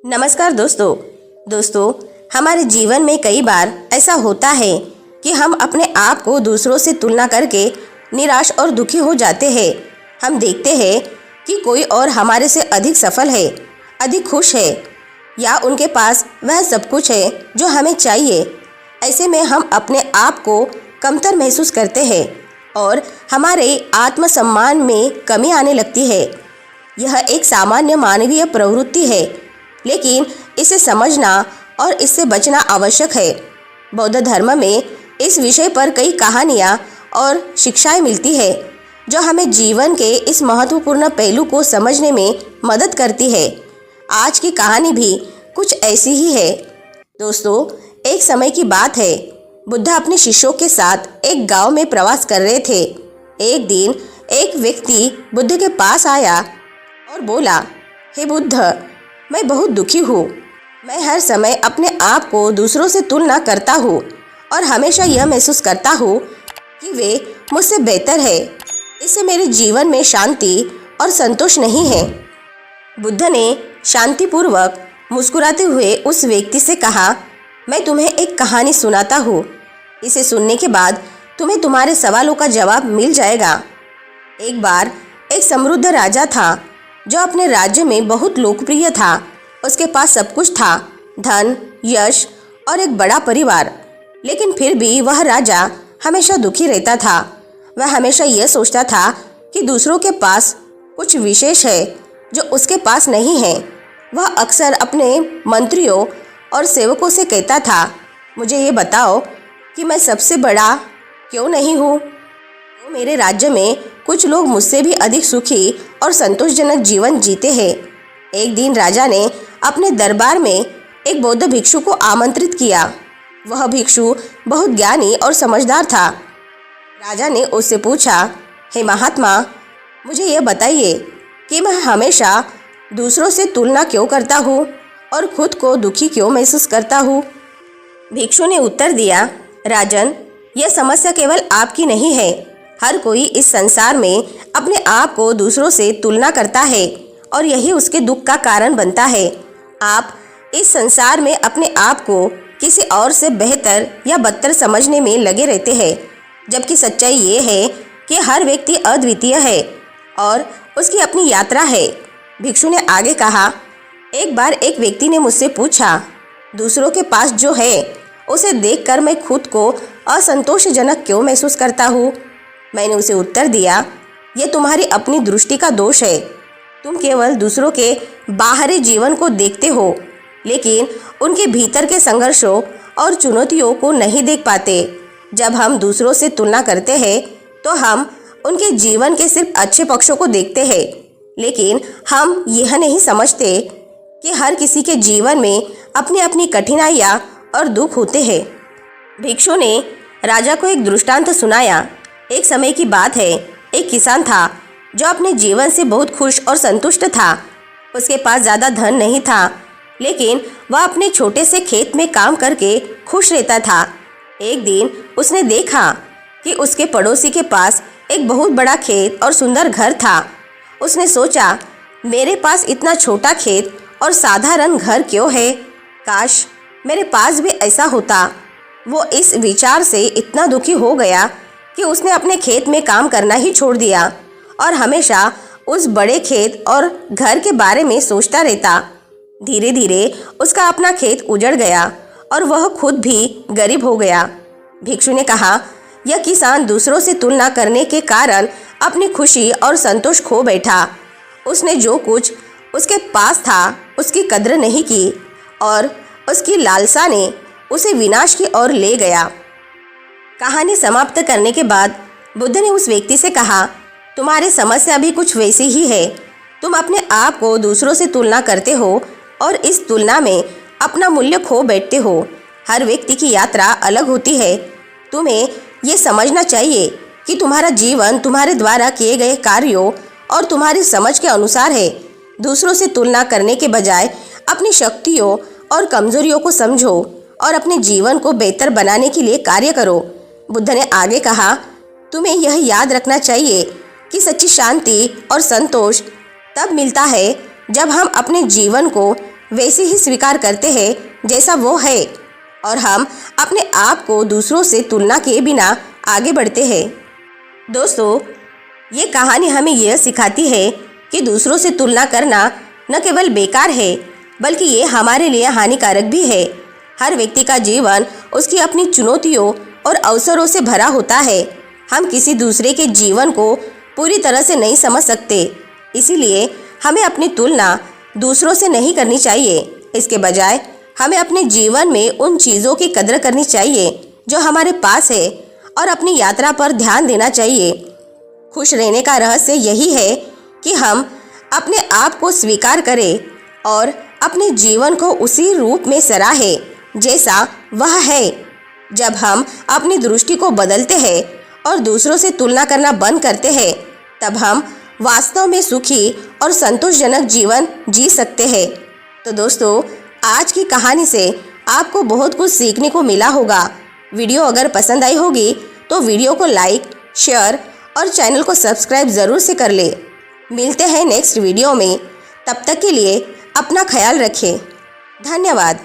नमस्कार दोस्तों हमारे जीवन में कई बार ऐसा होता है कि हम अपने आप को दूसरों से तुलना करके निराश और दुखी हो जाते हैं। हम देखते हैं कि कोई और हमारे से अधिक सफल है, अधिक खुश है या उनके पास वह सब कुछ है जो हमें चाहिए। ऐसे में हम अपने आप को कमतर महसूस करते हैं और हमारे आत्मसम्मान में कमी आने लगती है। यह एक सामान्य मानवीय प्रवृत्ति है, लेकिन इसे समझना और इससे बचना आवश्यक है। बौद्ध धर्म में इस विषय पर कई कहानियाँ और शिक्षाएं मिलती है जो हमें जीवन के इस महत्वपूर्ण पहलू को समझने में मदद करती है। आज की कहानी भी कुछ ऐसी ही है। दोस्तों, एक समय की बात है। बुद्ध अपने शिष्यों के साथ एक गांव में प्रवास कर रहे थे। एक दिन एक व्यक्ति बुद्ध के पास आया और बोला, हे बुद्ध, मैं बहुत दुखी हूँ। मैं हर समय अपने आप को दूसरों से तुलना करता हूँ और हमेशा यह महसूस करता हूँ कि वे मुझसे बेहतर है। इससे मेरे जीवन में शांति और संतोष नहीं है। बुद्ध ने शांतिपूर्वक मुस्कुराते हुए उस व्यक्ति से कहा, मैं तुम्हें एक कहानी सुनाता हूँ। इसे सुनने के बाद तुम्हें तुम्हारे सवालों का जवाब मिल जाएगा। एक बार एक समृद्ध राजा था जो अपने राज्य में बहुत लोकप्रिय था। उसके पास सब कुछ था, धन, यश और एक बड़ा परिवार। लेकिन फिर भी वह राजा हमेशा दुखी रहता था। वह हमेशा यह सोचता था कि दूसरों के पास कुछ विशेष है जो उसके पास नहीं है। वह अक्सर अपने मंत्रियों और सेवकों से कहता था, मुझे ये बताओ कि मैं सबसे बड़ा क्यों नहीं हूँ। तो मेरे राज्य में कुछ लोग मुझसे भी अधिक सुखी और संतोषजनक जीवन जीते हैं। एक दिन राजा ने अपने दरबार में एक बौद्ध भिक्षु को आमंत्रित किया। वह भिक्षु बहुत ज्ञानी और समझदार था। राजा ने उससे पूछा, हे महात्मा, मुझे यह बताइए कि मैं हमेशा दूसरों से तुलना क्यों करता हूँ और खुद को दुखी क्यों महसूस करता हूँ। भिक्षु ने उत्तर दिया, राजन, यह समस्या केवल आपकी नहीं है। हर कोई इस संसार में अपने आप को दूसरों से तुलना करता है और यही उसके दुख का कारण बनता है। आप इस संसार में अपने आप को किसी और से बेहतर या बदतर समझने में लगे रहते हैं, जबकि सच्चाई ये है कि हर व्यक्ति अद्वितीय है और उसकी अपनी यात्रा है। भिक्षु ने आगे कहा, एक बार एक व्यक्ति ने मुझसे पूछा, दूसरों के पास जो है उसे देखकर मैं खुद को असंतोषजनक क्यों महसूस करता हूँ। मैंने उसे उत्तर दिया, यह तुम्हारी अपनी दृष्टि का दोष है। तुम केवल दूसरों के बाहरी जीवन को देखते हो, लेकिन उनके भीतर के संघर्षों और चुनौतियों को नहीं देख पाते। जब हम दूसरों से तुलना करते हैं तो हम उनके जीवन के सिर्फ अच्छे पक्षों को देखते हैं, लेकिन हम यह नहीं समझते कि हर किसी के जीवन में अपनी अपनी कठिनाइयाँ और दुख होते हैं। भिक्षु ने राजा को एक दृष्टांत सुनाया। एक समय की बात है, एक किसान था जो अपने जीवन से बहुत खुश और संतुष्ट था। उसके पास ज़्यादा धन नहीं था, लेकिन वह अपने छोटे से खेत में काम करके खुश रहता था। एक दिन उसने देखा कि उसके पड़ोसी के पास एक बहुत बड़ा खेत और सुंदर घर था। उसने सोचा, मेरे पास इतना छोटा खेत और साधारण घर क्यों है, काश मेरे पास भी ऐसा होता। वो इस विचार से इतना दुखी हो गया कि उसने अपने खेत में काम करना ही छोड़ दिया और हमेशा उस बड़े खेत और घर के बारे में सोचता रहता। धीरे धीरे उसका अपना खेत उजड़ गया और वह खुद भी गरीब हो गया। भिक्षु ने कहा, यह किसान दूसरों से तुलना करने के कारण अपनी खुशी और संतोष खो बैठा। उसने जो कुछ उसके पास था उसकी कद्र नहीं की और उसकी लालसा ने उसे विनाश की ओर ले गया। कहानी समाप्त करने के बाद बुद्ध ने उस व्यक्ति से कहा, तुम्हारी समस्या भी कुछ वैसी ही है। तुम अपने आप को दूसरों से तुलना करते हो और इस तुलना में अपना मूल्य खो बैठते हो। हर व्यक्ति की यात्रा अलग होती है। तुम्हें ये समझना चाहिए कि तुम्हारा जीवन तुम्हारे द्वारा किए गए कार्यों और तुम्हारी समझ के अनुसार है। दूसरों से तुलना करने के बजाय अपनी शक्तियों और कमजोरियों को समझो और अपने जीवन को बेहतर बनाने के लिए कार्य करो। बुद्ध ने आगे कहा, तुम्हें यह याद रखना चाहिए कि सच्ची शांति और संतोष तब मिलता है जब हम अपने जीवन को वैसे ही स्वीकार करते हैं जैसा वो है और हम अपने आप को दूसरों से तुलना किए बिना आगे बढ़ते हैं। दोस्तों, ये कहानी हमें यह सिखाती है कि दूसरों से तुलना करना न केवल बेकार है बल्कि ये हमारे लिए हानिकारक भी है। हर व्यक्ति का जीवन उसकी अपनी चुनौतियों और अवसरों से भरा होता है। हम किसी दूसरे के जीवन को पूरी तरह से नहीं समझ सकते, इसीलिए हमें अपनी तुलना दूसरों से नहीं करनी चाहिए। इसके बजाय हमें अपने जीवन में उन चीज़ों की कदर करनी चाहिए जो हमारे पास है और अपनी यात्रा पर ध्यान देना चाहिए। खुश रहने का रहस्य यही है कि हम अपने आप को स्वीकार करें और अपने जीवन को उसी रूप में सराहें जैसा वह है। जब हम अपनी दृष्टि को बदलते हैं और दूसरों से तुलना करना बंद करते हैं, तब हम वास्तव में सुखी और संतोषजनक जीवन जी सकते हैं। तो दोस्तों, आज की कहानी से आपको बहुत कुछ सीखने को मिला होगा। वीडियो अगर पसंद आई होगी तो वीडियो को लाइक, शेयर और चैनल को सब्सक्राइब ज़रूर से कर ले। मिलते हैं नेक्स्ट वीडियो में। तब तक के लिए अपना ख्याल रखें। धन्यवाद।